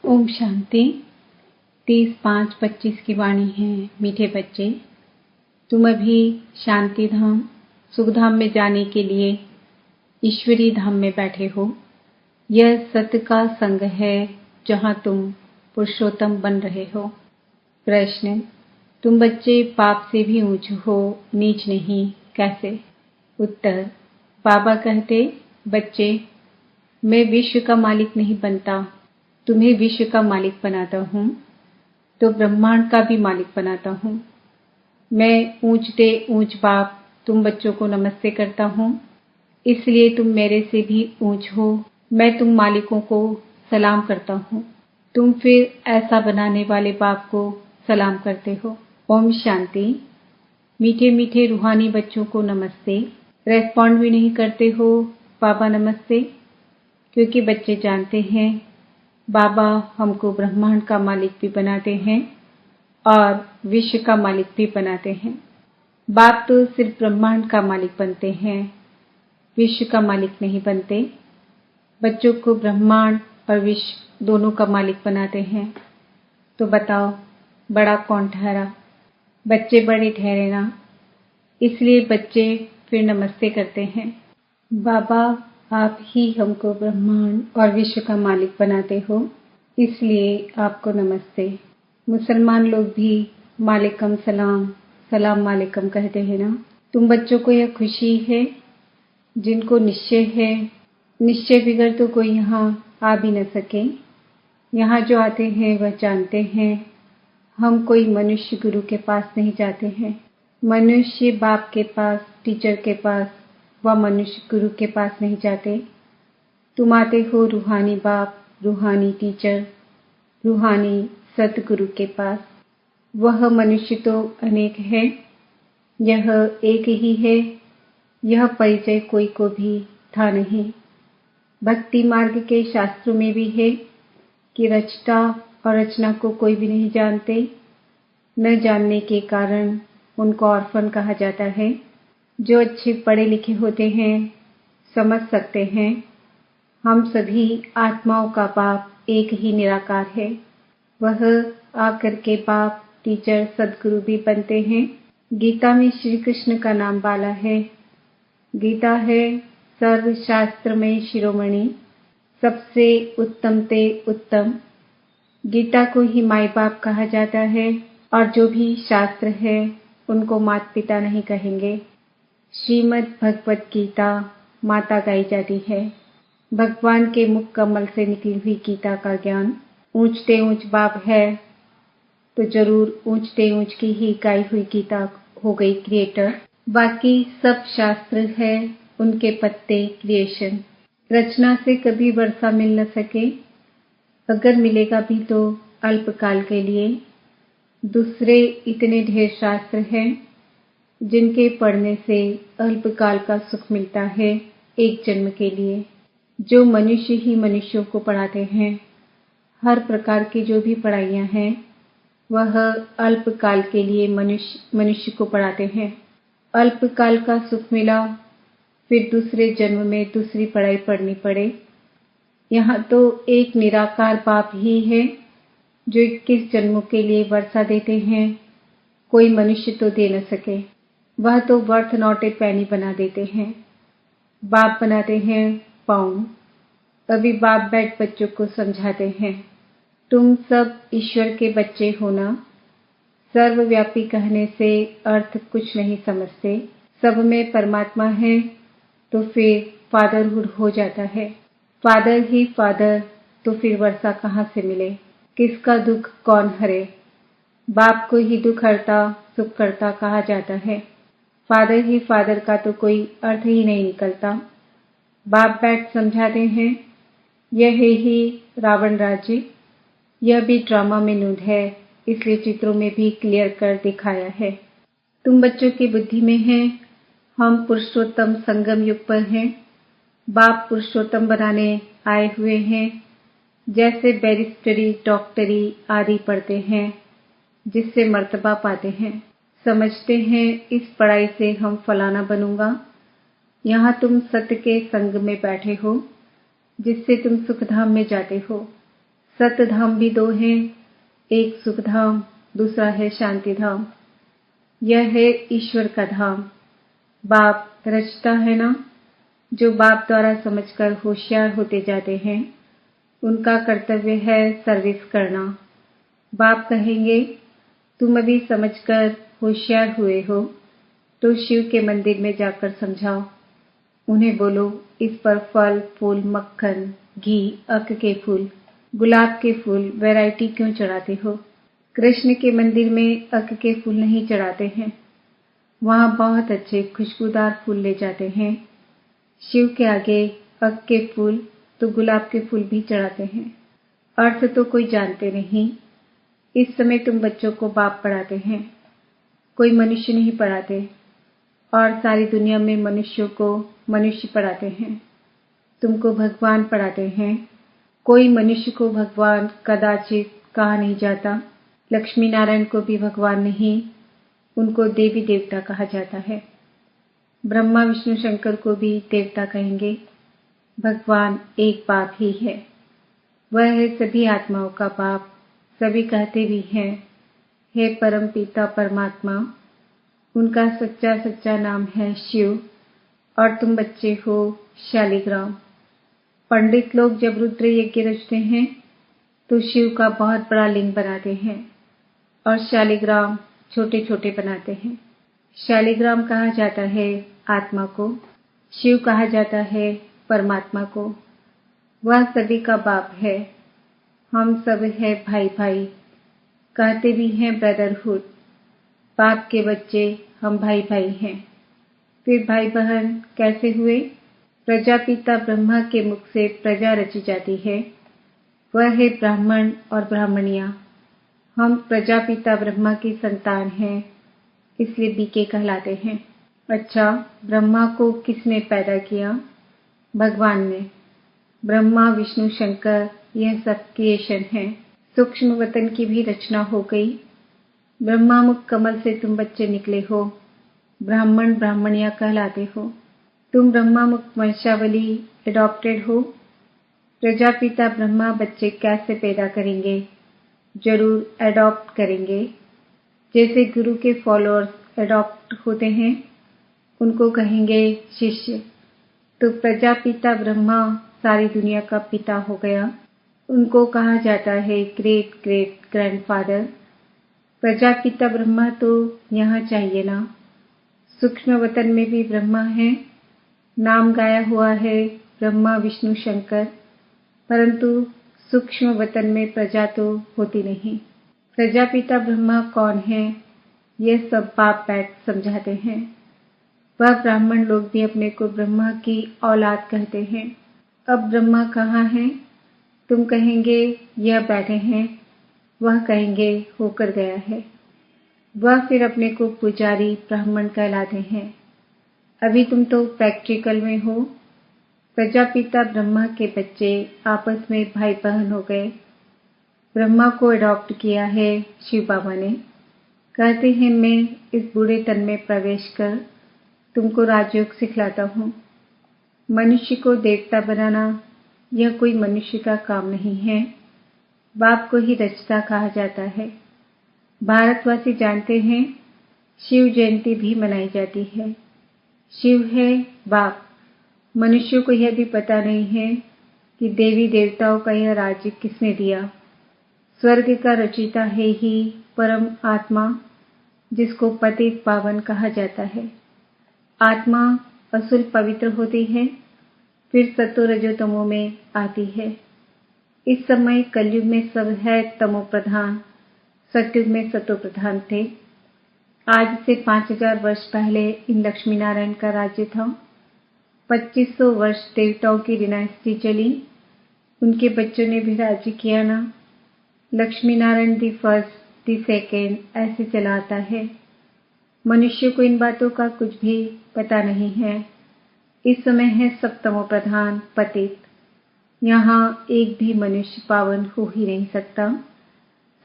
ओम शांति। 30/5/25 की वाणी है। मीठे बच्चे, तुम अभी शांति धाम सुख धाम में जाने के लिए ईश्वरी धाम में बैठे हो। यह सत्य का संग है जहाँ तुम पुरुषोत्तम बन रहे हो। प्रश्न, तुम बच्चे पाप से भी ऊंच हो, नीच नहीं, कैसे? उत्तर, बाबा कहते, बच्चे, मैं विश्व का मालिक नहीं बनता, तुम्हें विश्व का मालिक बनाता हूँ तो ब्रह्मांड का भी मालिक बनाता हूँ। मैं ऊंचते ऊंच बाप तुम बच्चों को नमस्ते करता हूँ, इसलिए तुम मेरे से भी ऊंच हो। मैं तुम मालिकों को सलाम करता हूँ, तुम फिर ऐसा बनाने वाले बाप को सलाम करते हो। ओम शांति। मीठे मीठे रूहानी बच्चों को नमस्ते। रेस्पॉन्ड भी नहीं करते हो बाबा नमस्ते, क्योंकि बच्चे जानते हैं बाबा हमको ब्रह्मांड का मालिक भी बनाते हैं और विश्व का मालिक भी बनाते हैं। बाप तो सिर्फ ब्रह्मांड का मालिक बनते हैं, विश्व का मालिक नहीं बनते। बच्चों को ब्रह्मांड और विश्व दोनों का मालिक बनाते हैं। तो बताओ, बड़ा कौन ठहरा? बच्चे बड़े ठहरे ना, इसलिए बच्चे फिर नमस्ते करते हैं। बाबा, आप ही हमको ब्रह्मांड और विश्व का मालिक बनाते हो, इसलिए आपको नमस्ते। मुसलमान लोग भी मालिकम सलाम, सलाम मालिकम कहते हैं ना। तुम बच्चों को यह खुशी है जिनको निश्चय है। निश्चय बिगर तो कोई यहाँ आ भी न सके। यहाँ जो आते हैं वह जानते हैं हम कोई मनुष्य गुरु के पास नहीं जाते हैं। मनुष्य बाप के पास, टीचर के पास, वह मनुष्य गुरु के पास नहीं जाते। तुम आते हो रूहानी बाप, रूहानी टीचर, रूहानी सतगुरु के पास। वह मनुष्य तो अनेक है, यह एक ही है। यह परिचय कोई को भी था नहीं। भक्ति मार्ग के शास्त्रों में भी है कि रचता और रचना को कोई भी नहीं जानते। न जानने के कारण उनको ऑर्फन कहा जाता है। जो अच्छे पढ़े लिखे होते हैं समझ सकते हैं हम सभी आत्माओं का बाप एक ही निराकार है। वह आकर के बाप, टीचर, सदगुरु भी बनते हैं। गीता में श्री कृष्ण का नाम बाला है। गीता है सर्व शास्त्र में शिरोमणि, सबसे उत्तम ते उत्तम। गीता को ही माई बाप कहा जाता है और जो भी शास्त्र है उनको माता पिता नहीं कहेंगे। श्रीमद् भगवत गीता माता गाई जाती है। भगवान के मुख कमल से निकली हुई गीता का ज्ञान। ऊंचते ऊंच बाप है तो जरूर ऊंचते ऊंच की ही गाई हुई गीता हो गई क्रिएटर। बाकी सब शास्त्र है उनके पत्ते क्रिएशन। रचना से कभी वर्षा मिल न सके, अगर मिलेगा भी तो अल्पकाल के लिए। दूसरे इतने ढेर शास्त्र हैं जिनके पढ़ने से अल्पकाल का सुख मिलता है एक जन्म के लिए। जो मनुष्य ही मनुष्यों को पढ़ाते हैं, हर प्रकार की जो भी पढ़ाइयाँ हैं वह अल्पकाल के लिए मनुष्य को पढ़ाते हैं। अल्पकाल का सुख मिला, फिर दूसरे जन्म में दूसरी पढ़ाई पढ़नी पड़े। यहाँ तो एक निराकार बाप ही है जो 21 जन्मों के लिए वर्षा देते हैं। कोई मनुष्य तो दे न सके, वह तो वर्थ नॉट ए पैनी बना देते हैं। बाप बनाते हैं पाउंड। अभी बाप बैठ बच्चों को समझाते हैं, तुम सब ईश्वर के बच्चे हो ना। सर्वव्यापी कहने से अर्थ कुछ नहीं समझते। सब में परमात्मा है तो फिर फादरहुड हो जाता है। फादर ही फादर तो फिर वर्षा कहाँ से मिले? किसका दुख कौन हरे? बाप को ही दुख हरता सुख करता कहा जाता है। फादर ही फादर का तो कोई अर्थ ही नहीं निकलता। बाप बैठ समझाते हैं, यह है ही रावण राज्य। यह भी ड्रामा में नूद है, इसलिए चित्रों में भी क्लियर कर दिखाया है। तुम बच्चों की बुद्धि में है हम पुरुषोत्तम संगम युग पर हैं। बाप पुरुषोत्तम बनाने आए हुए हैं। जैसे बैरिस्टरी, डॉक्टरी आदि पढ़ते हैं जिससे मर्तबा पाते हैं। समझते हैं इस पढ़ाई से हम फलाना बनूंगा। यहाँ तुम सत्य के संग में बैठे हो जिससे तुम सुखधाम में जाते हो। सत्य धाम भी दो हैं, एक सुख धाम, दूसरा है शांति धाम। यह है ईश्वर का धाम। बाप रचता है ना, जो बाप द्वारा समझकर होशियार होते जाते हैं उनका कर्तव्य है सर्विस करना। बाप कहेंगे तुम अभी समझकर होशियार हुए हो तो शिव के मंदिर में जाकर समझाओ। उन्हें बोलो इस पर फल फूल मक्खन घी अक के फूल गुलाब के फूल वैरायटी क्यों चढ़ाते हो। कृष्ण के मंदिर में अक के फूल नहीं चढ़ाते हैं, वहां बहुत अच्छे खुशबूदार फूल ले जाते हैं। शिव के आगे अक के फूल तो गुलाब के फूल भी चढ़ाते हैं। अर्थ तो कोई जानते नहीं। इस समय तुम बच्चों को बाप पढ़ाते हैं, कोई मनुष्य नहीं पढ़ाते, और सारी दुनिया में मनुष्यों को मनुष्य पढ़ाते हैं। तुमको भगवान पढ़ाते हैं। कोई मनुष्य को भगवान कदाचित कहा नहीं जाता। लक्ष्मी नारायण को भी भगवान नहीं, उनको देवी देवता कहा जाता है। ब्रह्मा विष्णु शंकर को भी देवता कहेंगे। भगवान एक बाप ही है, वह है सभी आत्माओं का बाप। सभी कहते भी हैं हे परम पिता परमात्मा। उनका सच्चा सच्चा नाम है शिव, और तुम बच्चे हो शालिग्राम। पंडित लोग जब रुद्र यज्ञ रचते हैं तो शिव का बहुत बड़ा लिंग बनाते हैं और शालिग्राम छोटे छोटे बनाते हैं। शालिग्राम कहा जाता है आत्मा को, शिव कहा जाता है परमात्मा को। वह सभी का बाप है। हम सब है भाई भाई, कहते भी हैं ब्रदरहुड। बाप के बच्चे हम भाई भाई हैं। फिर भाई बहन कैसे हुए। प्रजापिता ब्रह्मा के मुख से प्रजा रची जाती है, वह है ब्राह्मण और ब्राह्मणियां। हम प्रजापिता ब्रह्मा की संतान हैं, इसलिए बीके कहलाते हैं। अच्छा, ब्रह्मा को किसने पैदा किया। भगवान ने। ब्रह्मा विष्णु शंकर यह सब क्रिएशन है। सूक्ष्म वतन की भी रचना हो गई। ब्रह्मा मुख कमल से तुम बच्चे निकले हो, ब्राह्मण ब्राह्मणियां कहलाते हो। तुम ब्रह्मा मुख वंशावली एडॉप्टेड हो। प्रजापिता ब्रह्मा बच्चे कैसे पैदा करेंगे, जरूर एडॉप्ट करेंगे। जैसे गुरु के फॉलोअर्स एडॉप्ट होते हैं, उनको कहेंगे शिष्य। तो प्रजापिता ब्रह्मा सारी दुनिया का पिता हो गया, उनको कहा जाता है great great grandfather. Prajapita Brahma तो यहाँ चाहिए ना। सूक्ष्म वतन में भी ब्रह्मा है, नाम गाया हुआ है ब्रह्मा विष्णु शंकर, परंतु सूक्ष्म वतन में प्रजा तो होती नहीं। प्रजापिता ब्रह्मा कौन है, यह सब बाप बैठ समझाते हैं। वह ब्राह्मण लोग भी अपने को ब्रह्मा की औलाद कहते हैं। अब ब्रह्मा कहाँ हैं, तुम कहेंगे यह बैठे हैं, वह कहेंगे होकर गया है। वह फिर अपने को पुजारी ब्राह्मण कहलाते हैं। अभी तुम तो प्रैक्टिकल में हो। प्रजापिता ब्रह्मा के बच्चे आपस में भाई बहन हो गए। ब्रह्मा को अडॉप्ट किया है शिव बाबा ने। कहते हैं मैं इस बूढ़े तन में प्रवेश कर तुमको राजयोग सिखलाता हूँ। मनुष्य को देवता बनाना यह कोई मनुष्य का काम नहीं है, बाप को ही रचता कहा जाता है। भारतवासी जानते हैं शिव जयंती भी मनाई जाती है। शिव है बाप। मनुष्यों को यह भी पता नहीं है कि देवी देवताओं का यह राज्य किसने दिया। स्वर्ग का रचयिता है ही परम आत्मा, जिसको पतित पावन कहा जाता है। आत्मा असुल पवित्र होती है, फिर सतो रजो तमो में आती है। इस समय कलयुग में सब है तमो प्रधान, सतयुग में सतो प्रधान थे। आज से 5000 वर्ष पहले इन लक्ष्मी नारायण का राज्य था। 2500 वर्ष देवताओं की डिनास्टी चली, उनके बच्चों ने भी राज्य किया ना। Lakshmi Narayan the first the second ऐसे चलाता है। मनुष्य को इन बातों का कुछ भी पता नहीं है। इस समय है सब तमो प्रधान पतित। यहाँ एक भी मनुष्य पावन हो ही नहीं सकता।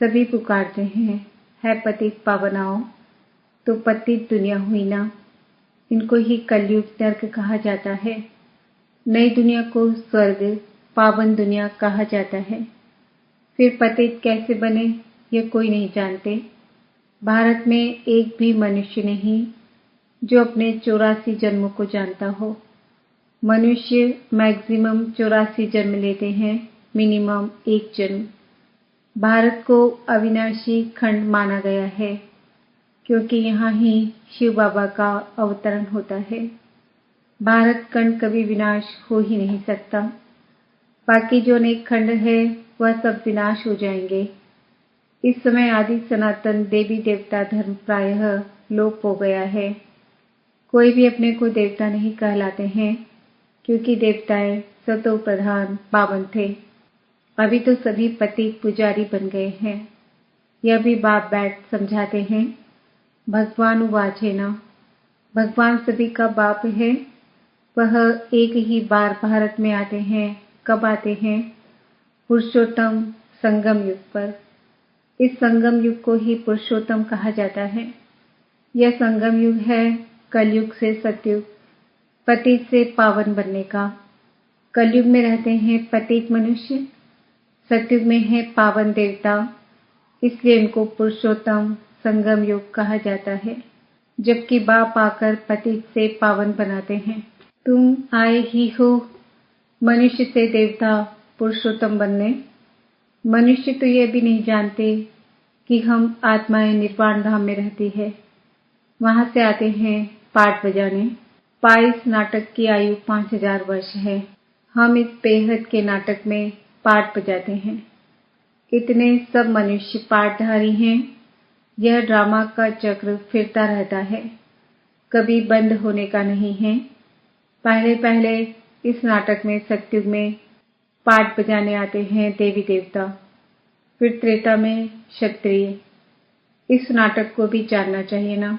सभी पुकारते हैं है पतित पावनाओ, तो पतित दुनिया हुई ना। इनको ही कलयुग नर्क कहा जाता है। नई दुनिया को स्वर्ग पावन दुनिया कहा जाता है। फिर पतित कैसे बने यह कोई नहीं जानते। भारत में एक भी मनुष्य नहीं जो अपने 84 जन्मों को जानता हो। मनुष्य मैक्सिमम 84 जन्म लेते हैं, मिनिमम एक जन्म। भारत को अविनाशी खंड माना गया है क्योंकि यहाँ ही शिव बाबा का अवतरण होता है। भारत खंड कभी विनाश हो ही नहीं सकता। बाकी जो अनेक खंड है वह सब विनाश हो जाएंगे। इस समय आदि सनातन देवी देवता धर्म प्रायः लोप हो गया है। कोई भी अपने को देवता नहीं कहलाते हैं क्योंकि देवताएं सतो प्रधान पावन थे। अभी तो सभी पतित पुजारी बन गए हैं। यह भी बाप बैठ समझाते हैं। भगवान उवाचेना, भगवान सभी का बाप है। वह एक ही बार भारत में आते हैं। कब आते हैं? पुरुषोत्तम संगम युग पर। इस संगम युग को ही पुरुषोत्तम कहा जाता है। यह संगम युग है कलयुग से सतयुग, पतित से पावन बनने का। कलयुग में रहते हैं पतित मनुष्य, सतयुग में है पावन देवता, इसलिए इनको पुरुषोत्तम संगम युग कहा जाता है। जबकि बाप आकर पतित से पावन बनाते हैं। तुम आए ही हो मनुष्य से देवता पुरुषोत्तम बनने। मनुष्य तो यह भी नहीं जानते कि हम आत्माएं निर्वाण धाम में रहती है। वहां से आते हैं पाठ बजाने। पाइस नाटक की आयु 5000 वर्ष है। हम इस बेहद के नाटक में पाठ बजाते हैं। इतने सब मनुष्य पाठधारी हैं। यह ड्रामा का चक्र फिरता रहता है, कभी बंद होने का नहीं है। पहले पहले इस नाटक में सतयुग में पाठ बजाने आते हैं देवी देवता, फिर त्रेता में क्षत्रिय। इस नाटक को भी जानना चाहिए ना।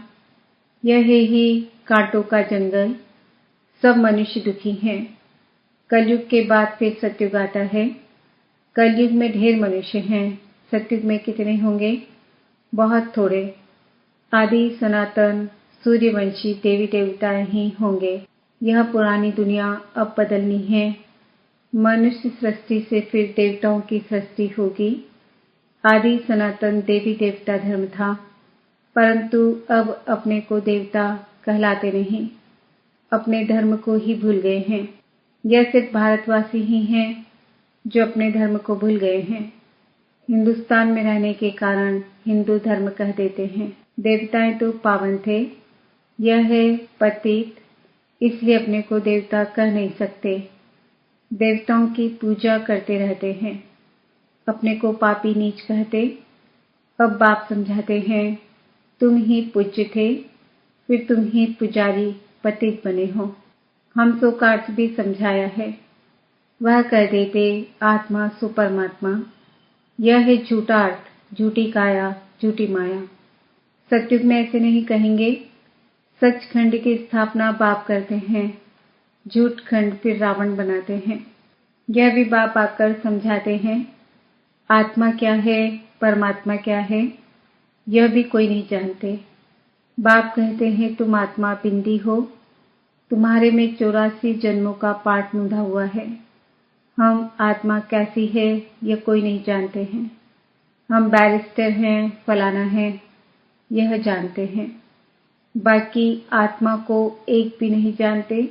यह है ही कांटों का जंगल। सब मनुष्य दुखी हैं। कलयुग के बाद फिर सतयुग आता है। कलयुग में ढेर मनुष्य हैं। सतयुग में कितने होंगे? बहुत थोड़े। आदि सनातन सूर्यवंशी देवी देवता ही होंगे। यह पुरानी दुनिया अब बदलनी है। मनुष्य सृष्टि से फिर देवताओं की सृष्टि होगी। आदि सनातन देवी देवता धर्म था, परंतु अब अपने को देवता कहलाते नहीं, अपने धर्म को ही भूल गए हैं। यह सिर्फ भारतवासी ही हैं जो अपने धर्म को भूल गए हैं। हिंदुस्तान में रहने के कारण हिंदू धर्म कह देते हैं। देवताएं तो पावन थे। यह है पतित, इसलिए अपने को देवता कह नहीं सकते। देवताओं की पूजा करते रहते हैं, अपने को पापी नीच कहते। अब बाप समझाते हैं, तुम ही पूज्य थे, फिर तुम ही पुजारी पतित बने हो। हम सो का अर्थ भी समझाया है। वह कह देते आत्मा सो परमात्मा। यह है झूठा अर्थ, झूठी काया, झूठी माया। सतयुग में ऐसे नहीं कहेंगे। सचखंड की स्थापना बाप करते हैं, झूठ खंड फिर रावण बनाते हैं। यह भी बाप आकर समझाते हैं। आत्मा क्या है, परमात्मा क्या है, यह भी कोई नहीं जानते। बाप कहते हैं तुम आत्मा बिंदी हो, तुम्हारे में 84 जन्मों का पाठ मुंधा हुआ है। हम आत्मा कैसी है यह कोई नहीं जानते हैं। हम बैरिस्टर हैं, फलाना है, यह जानते हैं। बाकी आत्मा को एक भी नहीं जानते।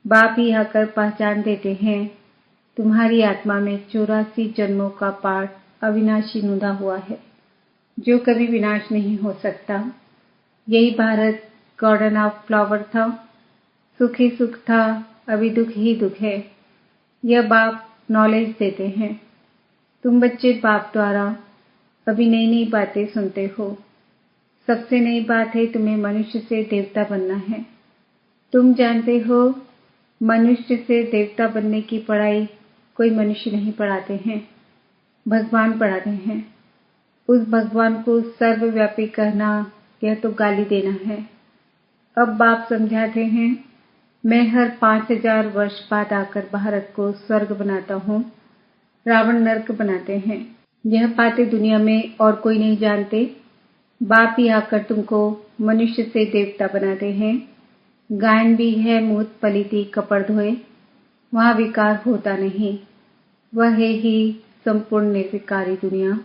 बाप ही आकर पहचान देते हैं, तुम्हारी आत्मा में 84 जन्मों का पाठ अविनाशी मुंधा हुआ है, जो कभी विनाश नहीं हो सकता। यही भारत गार्डन ऑफ फ्लावर था। सुख ही सुख था, अभी दुख ही दुख है। यह बाप नॉलेज देते हैं। तुम बच्चे बाप द्वारा अभी नई नई बातें सुनते हो। सबसे नई बात है तुम्हें मनुष्य से देवता बनना है। तुम जानते हो मनुष्य से देवता बनने की पढ़ाई कोई मनुष्य नहीं पढ़ाते हैं, भगवान पढ़ाते हैं। उस भगवान को सर्वव्यापी कहना यह तो गाली देना है। अब बाप समझाते हैं, मैं हर 5000 वर्ष बाद आकर भारत को स्वर्ग बनाता हूँ, रावण नरक बनाते हैं। यह बातें दुनिया में और कोई नहीं जानते। बाप ही आकर तुमको मनुष्य से देवता बनाते हैं। गायन भी है मूत पलिती कपड़ धोए, वहाँ विकार होता नहीं। वह है ही संपूर्ण निर्विकारी दुनिया।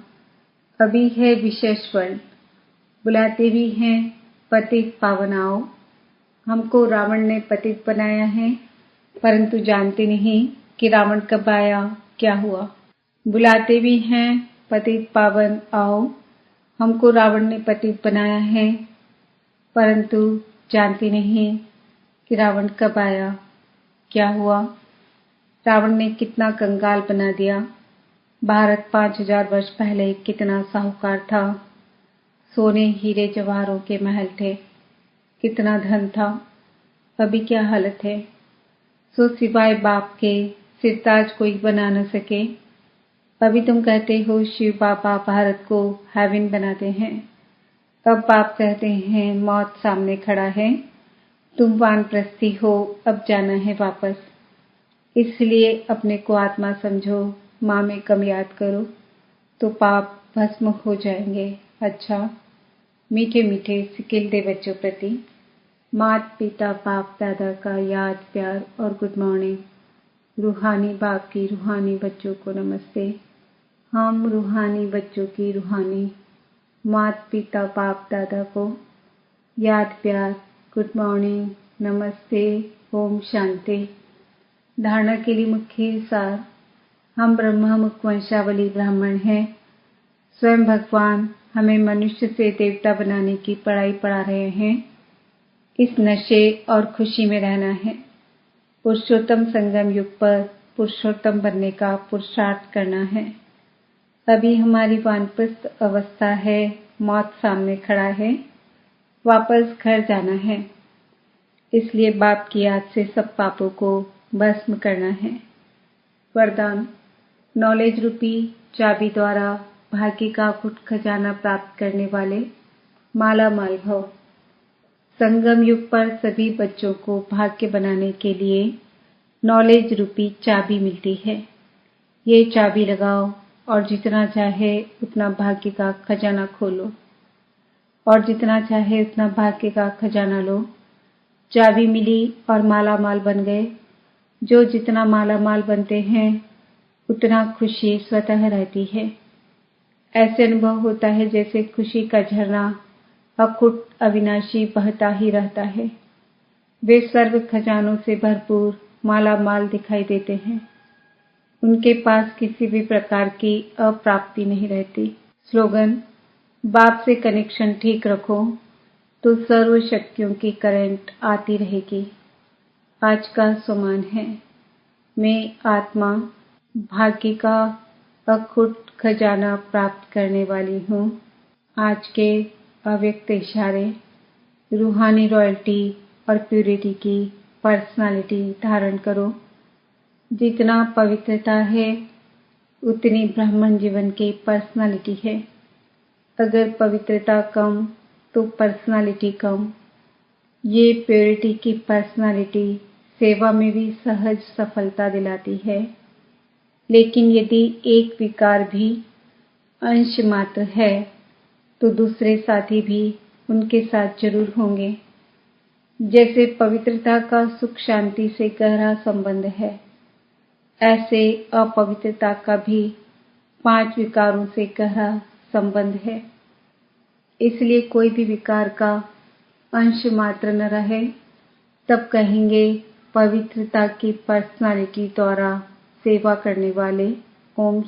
अभी है विशेष वर्ल्ड, बुलाते भी हैं पतित पावन आओ। हमको रावण ने पतित बनाया है, परंतु जानते नहीं कि रावण कब आया, क्या हुआ। बुलाते भी हैं पतित पावन आओ। हमको रावण ने पतित बनाया है, परंतु जानते नहीं कि रावण कब आया, क्या हुआ। रावण ने कितना कंगाल बना दिया। भारत 5000 वर्ष पहले कितना साहूकार था। सोने हीरे जवाहरों के महल थे, कितना धन था। अभी क्या हालत है। सो सिवाय बाप के सिरताज कोई बना न सके। अभी तुम कहते हो शिव बाबा भारत को हेवन बनाते हैं। अब बाप कहते हैं मौत सामने खड़ा है, तुम वानप्रस्थी हो, अब जाना है वापस। इसलिए अपने को आत्मा समझो, माँ में कम याद करो तो पाप भस्म हो जाएंगे। अच्छा, मीठे मीठे सिकिलदे बच्चों प्रति माता पिता बाप दादा का याद प्यार और गुड मॉर्निंग। रूहानी बाप की रूहानी बच्चों को नमस्ते। हम रूहानी बच्चों की रूहानी माता पिता बाप दादा को याद प्यार गुड मॉर्निंग, नमस्ते, ओम शांति। धारणा के लिए मुख्य सार। हम ब्रह्ममुख वंशावली ब्राह्मण हैं। स्वयं भगवान हमें मनुष्य से देवता बनाने की पढ़ाई पढ़ा रहे हैं। इस नशे और खुशी में रहना है। पुरुषोत्तम संगम युग पर पुरुषोत्तम बनने का पुरुषार्थ करना है। अभी हमारी वानप्रस्थ अवस्था है, मौत सामने खड़ा है, वापस घर जाना है। इसलिए बाप की याद से सब पापों को भस्म करना है। वरदान। नॉलेज रूपी चाबी द्वारा भाग्य का अखुट खजाना प्राप्त करने वाले माला माल भव। संगम युग पर सभी बच्चों को भाग्य बनाने के लिए नॉलेज रूपी चाबी मिलती है। ये चाबी लगाओ और जितना चाहे उतना भाग्य का खजाना खोलो और जितना चाहे उतना भाग्य का खजाना लो। चाबी मिली और माला माल बन गए। जो जितना माला माल बनते हैं उतना खुशी स्वतः रहती है। ऐसे अनुभव होता है जैसे खुशी का झरना अखुट अविनाशी बहता ही रहता है। वे सर्व खजानों से भरपूर माला माल दिखाई देते हैं। उनके पास किसी भी प्रकार की अप्राप्ति नहीं रहती। स्लोगन। बाप से कनेक्शन ठीक रखो तो सर्व शक्तियों की करंट आती रहेगी। आज का सुमान है। मैं आत्मा भाग्य का अखुट खजाना प्राप्त करने वाली हूँ। आज के अव्यक्त इशारे। रूहानी रॉयल्टी और प्यूरिटी की पर्सनालिटी धारण करो। जितना पवित्रता है उतनी ब्राह्मण जीवन की पर्सनालिटी है। अगर पवित्रता कम तो पर्सनालिटी कम। ये प्योरिटी की पर्सनालिटी सेवा में भी सहज सफलता दिलाती है। लेकिन यदि एक विकार भी अंश मात्र है तो दूसरे साथी भी उनके साथ जरूर होंगे। जैसे पवित्रता का सुख शांति से गहरा संबंध है, ऐसे अपवित्रता का भी 5 विकारों से गहरा संबंध है। इसलिए कोई भी विकार का अंश मात्र न रहे तब कहेंगे पवित्रता की पर्सनालिटी द्वारा सेवा करने वाले ओम